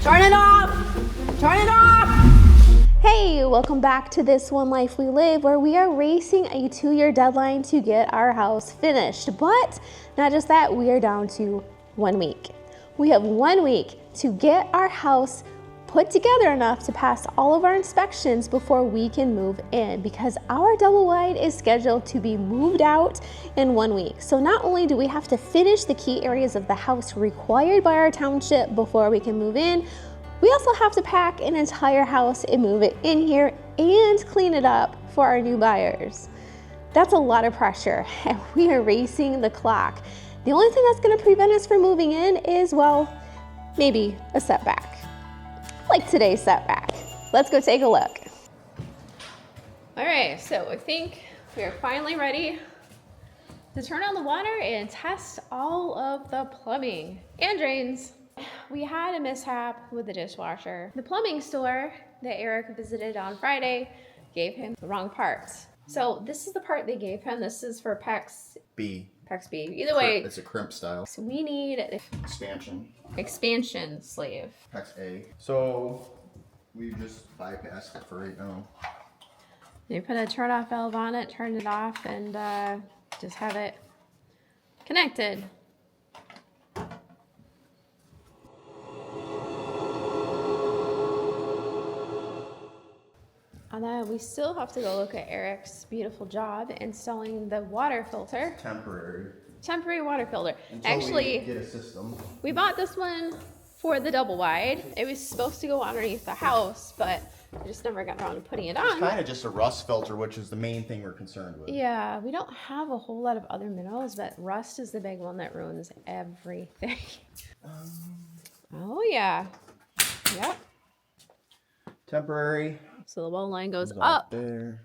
Turn it off! Turn it off! Hey, welcome back to This One Life We Live, where we are racing a 2-year deadline to get our house finished. But not just that, we are down to 1 week. We have 1 week to get our house put together enough to pass all of our inspections before we can move in, because our double wide is scheduled to be moved out in 1 week. So not only do we have to finish the key areas of the house required by our township before we can move in, we also have to pack an entire house and move it in here and clean it up for our new buyers. That's a lot of pressure, and we are racing the clock. The only thing that's going to prevent us from moving in is, well, maybe a setback, like today's setback. Let's go take a look. All right, so I think we are finally ready to turn on the water and test all of the plumbing and drains. We had a mishap with the dishwasher. The plumbing store that Eric visited on Friday gave him the wrong parts. So this is the part they gave him. This is for PEX B. PEX B. Either way. It's a crimp style. So we need expansion sleeve. PEX A. So we just bypassed it for right now. You put a turn off valve on it, turn it off, and just have it connected. And then we still have to go look at Eric's beautiful job installing the water filter. Temporary water filter. Actually, we get a system. We bought this one for the double wide. It was supposed to go underneath the house, but I just never got around to putting it on. It's kind of just a rust filter, which is the main thing we're concerned with. Yeah, we don't have a whole lot of other minerals, but rust is the big one that ruins everything. Oh yeah. Yep. Temporary. So the wall line goes up there,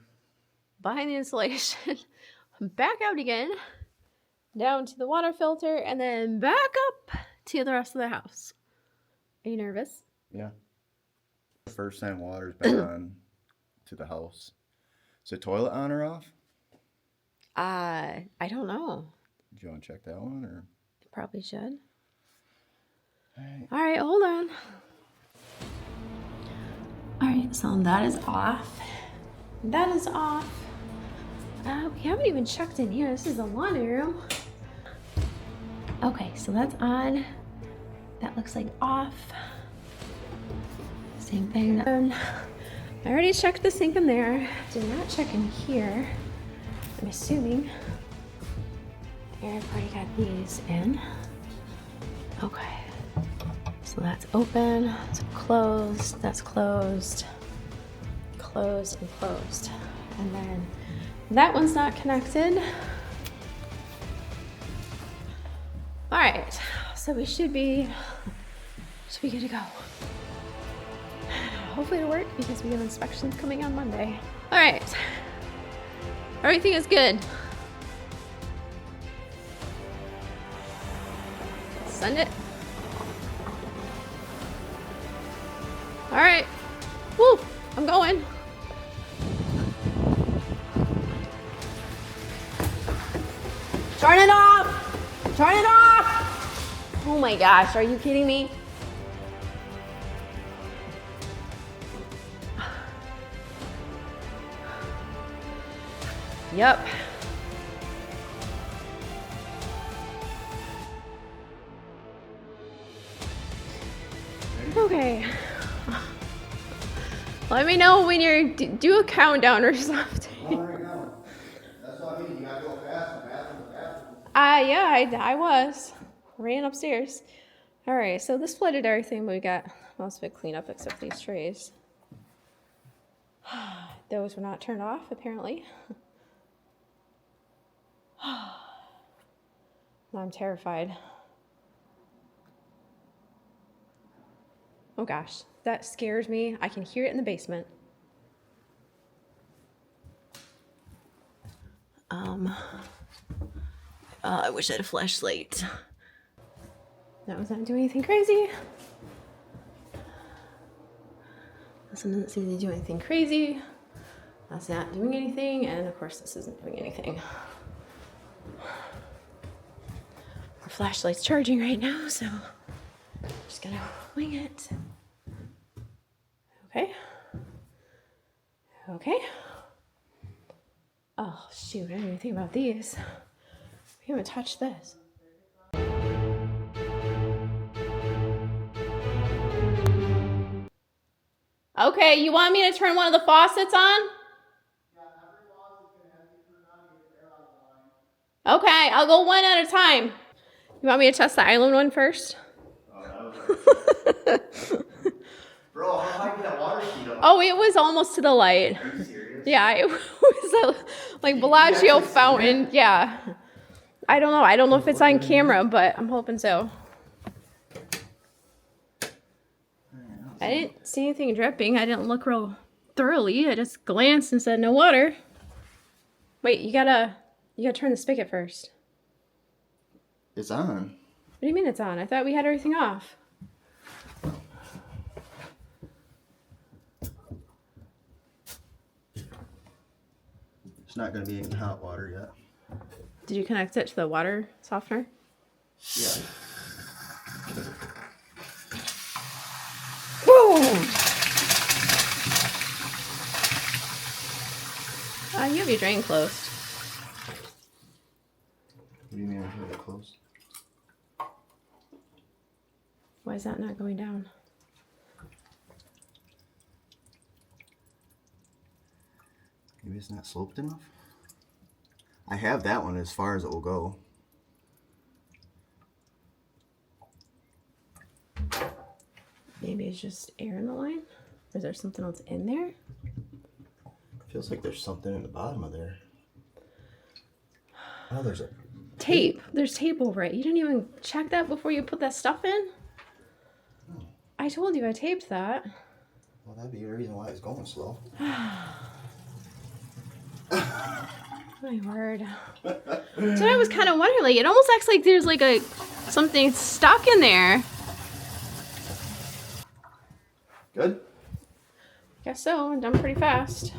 behind the insulation, back out again, down to the water filter, and then back up to the rest of the house. Are you nervous? Yeah. First time water's back on to the house. Is the toilet on or off? I don't know. Do you want to check that one, or? Probably should. All right, hold on. All right, so that is off. That is off. We haven't even checked in here. This is the laundry room. Okay, so that's on. That looks like off. Same thing. I already checked the sink in there. Did not check in here. I'm assuming Eric already got these in. Okay. So that's open, it's closed, that's closed, closed, and closed. And then that one's not connected. All right, so we should be good to go. Hopefully it'll work because we have inspections coming on Monday. All right, everything is good. Send it. All right, woo, I'm going. Turn it off, turn it off. Oh my gosh, are you kidding me? Yep. Okay. Let me know when you're do a countdown or something. That's what I mean. You gotta go fast. Yeah, I was. Ran upstairs. All right, so this flooded everything, but we got most of it cleaned up except these trays. Those were not turned off, apparently. Now I'm terrified. Oh gosh, that scares me. I can hear it in the basement. I wish I had a flashlight. That was not doing anything crazy. This one doesn't seem to do anything crazy. That's not doing anything, and of course this isn't doing anything. Our flashlight's charging right now, so I'm just gonna wing it. Okay. Okay. Oh, shoot, I didn't even think about these. We haven't touched this. Okay, you want me to turn one of the faucets on? Yeah, every faucet's gonna have to be turned on to get the air out of the line. Okay, I'll go one at a time. You want me to test the island one first? Oh, that was Bro, how high can that water heat up? Oh, it was almost to the light. Are you serious? Yeah, it was like Bellagio fountain. Yeah. I don't know. I don't know if it's on camera, but I'm hoping so. I didn't see anything dripping. I didn't look real thoroughly. I just glanced and said no water. Wait, you gotta turn the spigot first. It's on. What do you mean it's on? I thought we had everything off. It's not gonna be any hot water yet. Did you connect it to the water softener? Yeah. Boom! You have your drain closed. What do you mean I have it closed? Why is that not going down? Maybe it's not sloped enough? I have that one as far as it will go. Maybe it's just air in the line? Or is there something else in there? Feels like there's something in the bottom of there. Oh, there's a tape. There's tape over it. You didn't even check that before you put that stuff in? Oh. I told you I taped that. Well, that'd be the reason why it's going slow. My word. So I was kind of wondering, like, it almost acts like there's like something stuck in there. Good? Guess so. I'm done pretty fast.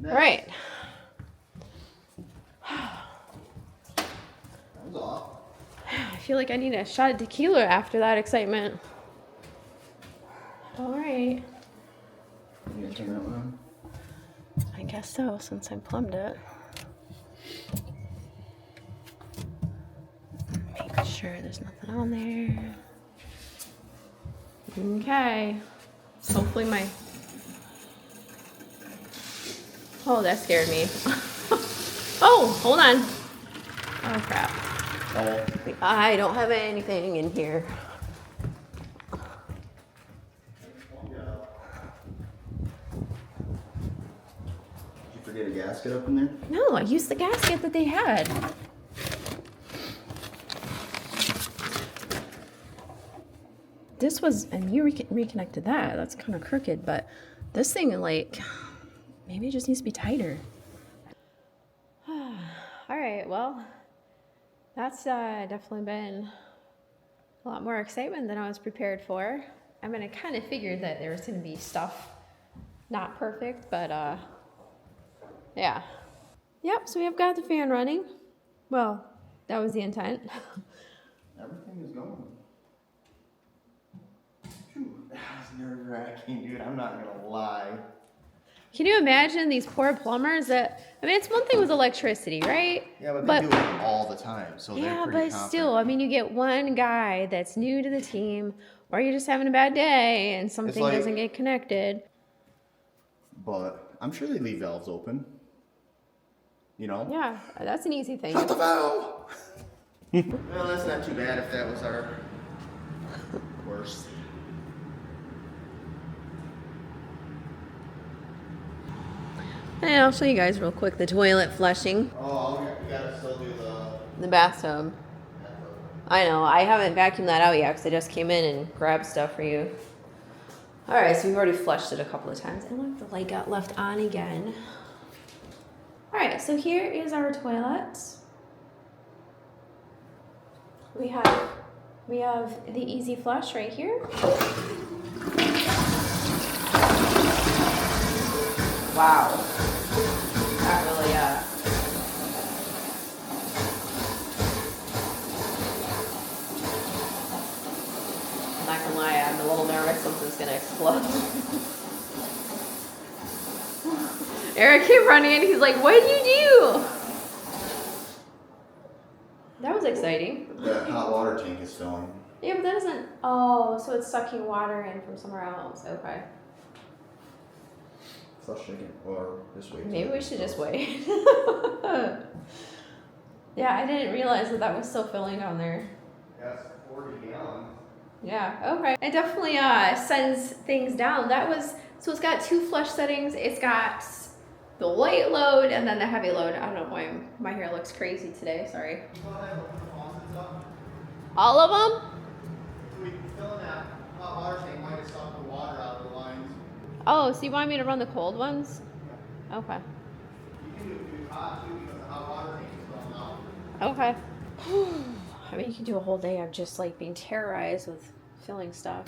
All right. That was off. I feel like I need a shot of tequila after that excitement. All right. You gonna turn that one on? I guess so, since I plumbed it. Make sure there's nothing on there. Okay. Hopefully my... Oh, that scared me. Oh, hold on. Oh, crap. Oh. I don't have anything in here. Did you forget a gasket up in there? No, I used the gasket that they had. This was, and you reconnected that. That's kind of crooked, but this thing, like, maybe it just needs to be tighter. All right, well, that's definitely been a lot more excitement than I was prepared for. I mean, I kind of figured that there was going to be stuff not perfect, but yeah. Yep, so we have got the fan running. Well, that was the intent. Everything is going. Phew, that was nerve-wracking, dude. I'm not gonna lie. Can you imagine these poor plumbers that, I mean, it's one thing with electricity, right? Yeah, but they do it all the time, so they're Yeah, pretty but confident. still, I mean, you get one guy that's new to the team, or you're just having a bad day and something like- doesn't get connected. But I'm sure they leave valves open. You know? Yeah, that's an easy thing. Shut the valve! Well, that's not too bad if that was our worst. And I'll show you guys real quick the toilet flushing, Oh, we gotta still do the bathtub. I know, I haven't vacuumed that out yet because I just came in and grabbed stuff for you. All right, so we've already flushed it a couple of times. And look, the light got left on again. All right, so here is our toilet. We have the easy flush right here. Wow. Not really, I'm not gonna lie, I'm a little nervous something's gonna explode. Eric came running in, he's like, what did you do? That was exciting. The hot water tank is filling. Yeah, but that doesn't, oh, so it's sucking water in from somewhere else, okay. Flush again, or this way. Maybe we should just wait. Yeah, I didn't realize that was still filling down there. Yes, 40 gallons. Yeah, okay. It definitely sends things down. So it's got 2 flush settings. It's got the light load and then the heavy load. I don't know why my hair looks crazy today, sorry. All of them? We can fill in that hot water tank, might have sucked the water out of the lines. Oh, so you want me to run the cold ones? Yeah. Okay. You can do hot too because the hot water tank is filling out. Okay. I mean, you can do a whole day of just like being terrorized with filling stuff.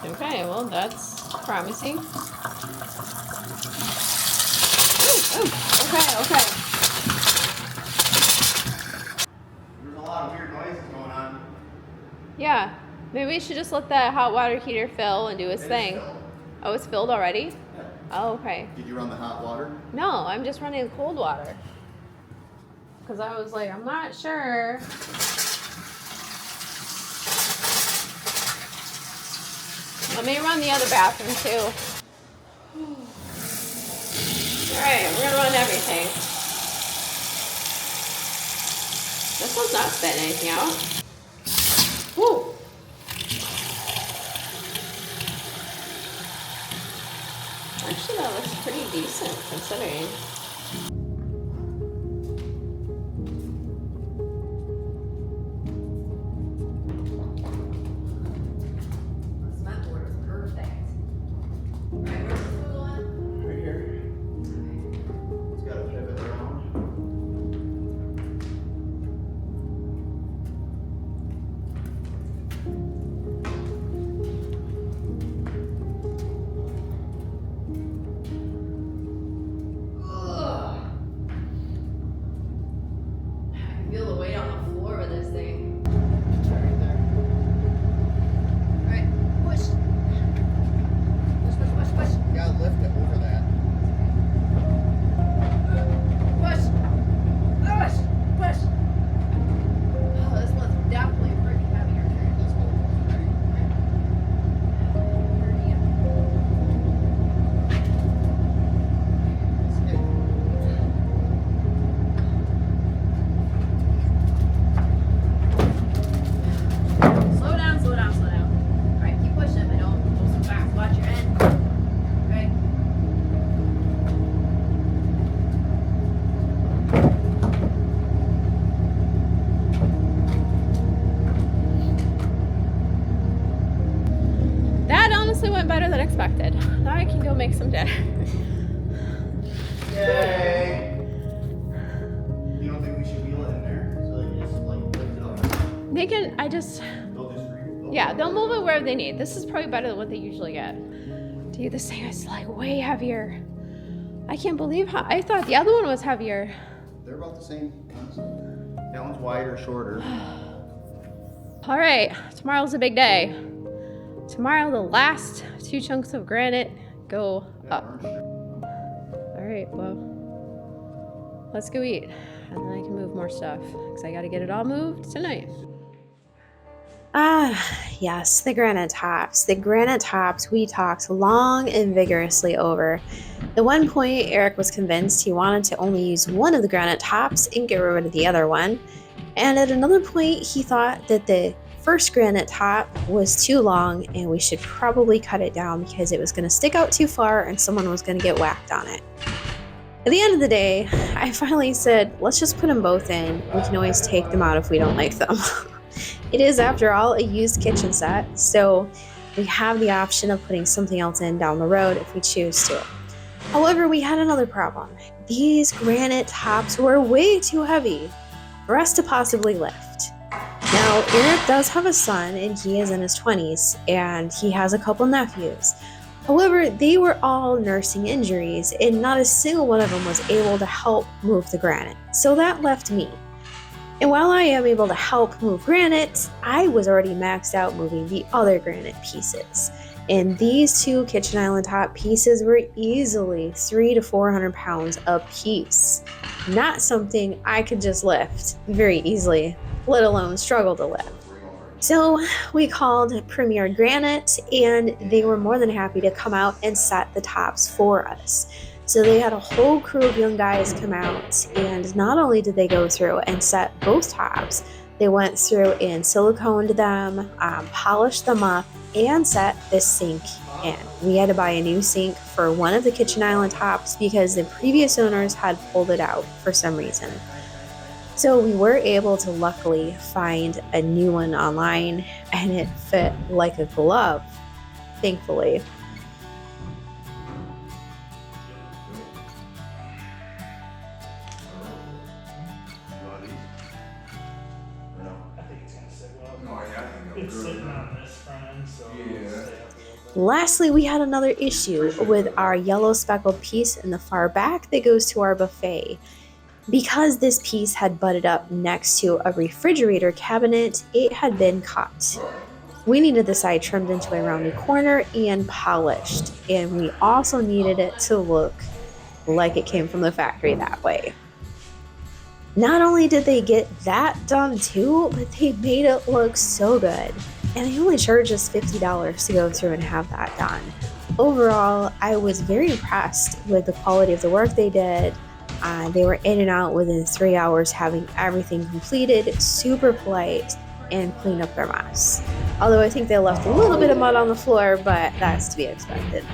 Okay, well, that's promising. Okay. There's a lot of weird noises going on. Yeah, maybe we should just let that hot water heater fill and do its thing. Filled. Oh, it's filled already? Yeah. Oh, okay. Did you run the hot water? No, I'm just running cold water. Because I was like, I'm not sure. Let me run the other bathroom too. Alright, we're gonna run everything. This one's not spitting anything out. Woo! Actually, that looks pretty decent considering. Better than expected. Now I can go make some dinner. Yay! You don't think we should wheel it in there so they can just like lift it up? They can, they'll move it wherever they need. This is probably better than what they usually get. Dude, this thing is like way heavier. I can't believe how, I thought the other one was heavier. They're about the same. That one's wider, shorter. All right, tomorrow's a big day. Tomorrow, the last 2 chunks of granite go up. All right, well, let's go eat. And then I can move more stuff because I got to get it all moved tonight. Yes, the granite tops. The granite tops we talked long and vigorously over. At one point, Eric was convinced he wanted to only use one of the granite tops and get rid of the other one. And at another point, he thought that the first granite top was too long and we should probably cut it down because it was going to stick out too far and someone was going to get whacked on it. At the end of the day, I finally said, let's just put them both in. We can always take them out if we don't like them. It is, after all, a used kitchen set, so we have the option of putting something else in down the road if we choose to. However, we had another problem. These granite tops were way too heavy for us to possibly lift. Now, Eric does have a son, and he is in his 20s, and he has a couple nephews. However, they were all nursing injuries, and not a single one of them was able to help move the granite. So that left me. And while I am able to help move granite, I was already maxed out moving the other granite pieces. And these two kitchen island top pieces were easily 300 to 400 pounds a piece. Not something I could just lift very easily, let alone struggle to lift. So we called Premier Granite, and they were more than happy to come out and set the tops for us. So they had a whole crew of young guys come out, and not only did they go through and set both tops, they went through and siliconed them, polished them up, and set this sink in. We had to buy a new sink for one of the kitchen island tops because the previous owners had pulled it out for some reason. So we were able to luckily find a new one online, and it fit like a glove, thankfully. It's sitting on this front, so Lastly, we had another issue with our yellow speckled piece in the far back that goes to our buffet. Because this piece had butted up next to a refrigerator cabinet, it had been cut. We needed the side trimmed into a rounded corner and polished, and we also needed it to look like it came from the factory that way. Not only did they get that done too, but they made it look so good. And they only charged us $50 to go through and have that done. Overall, I was very impressed with the quality of the work they did. They were in and out within 3 hours, having everything completed, super polite, and clean up their mess. Although I think they left a little bit of mud on the floor, but that's to be expected.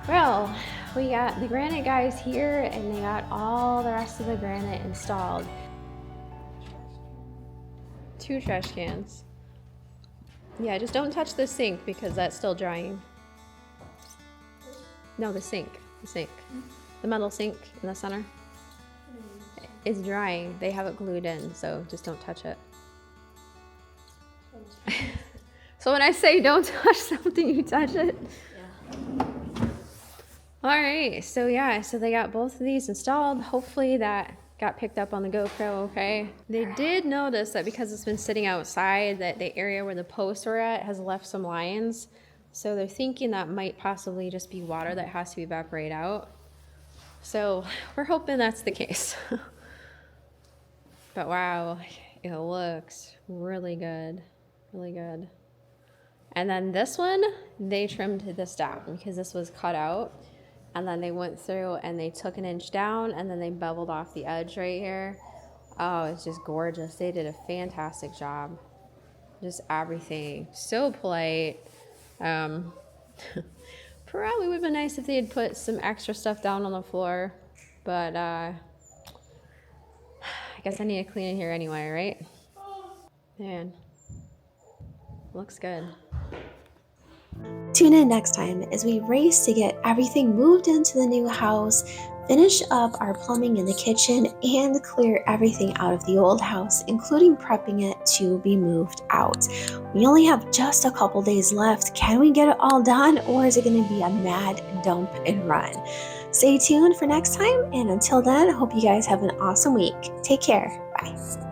Well, we got the granite guys here, and they got all the rest of the granite installed. 2 trash cans. Yeah, just don't touch the sink because that's still drying. No, the sink. The metal sink in the center is drying. They have it glued in, so just don't touch it. So when I say don't touch something, you touch it? Yeah. All right, so they got both of these installed. Hopefully that got picked up on the GoPro okay. They did notice that because it's been sitting outside, that the area where the posts were at has left some lines. So they're thinking that might possibly just be water that has to evaporate out. So we're hoping that's the case. But wow, it looks really good, really good. And then this one, they trimmed this down because this was cut out. And then they went through and they took an inch down, and then they beveled off the edge right here. Oh, it's just gorgeous. They did a fantastic job. Just everything. So polite. Probably would have been nice if they had put some extra stuff down on the floor. But I guess I need to clean it here anyway, right? Man, looks good. Tune in next time as we race to get everything moved into the new house, finish up our plumbing in the kitchen, and clear everything out of the old house, including prepping it to be moved out. We only have just a couple days left. Can we get it all done, or is it going to be a mad dump and run? Stay tuned for next time, and until then, I hope you guys have an awesome week. Take care. Bye.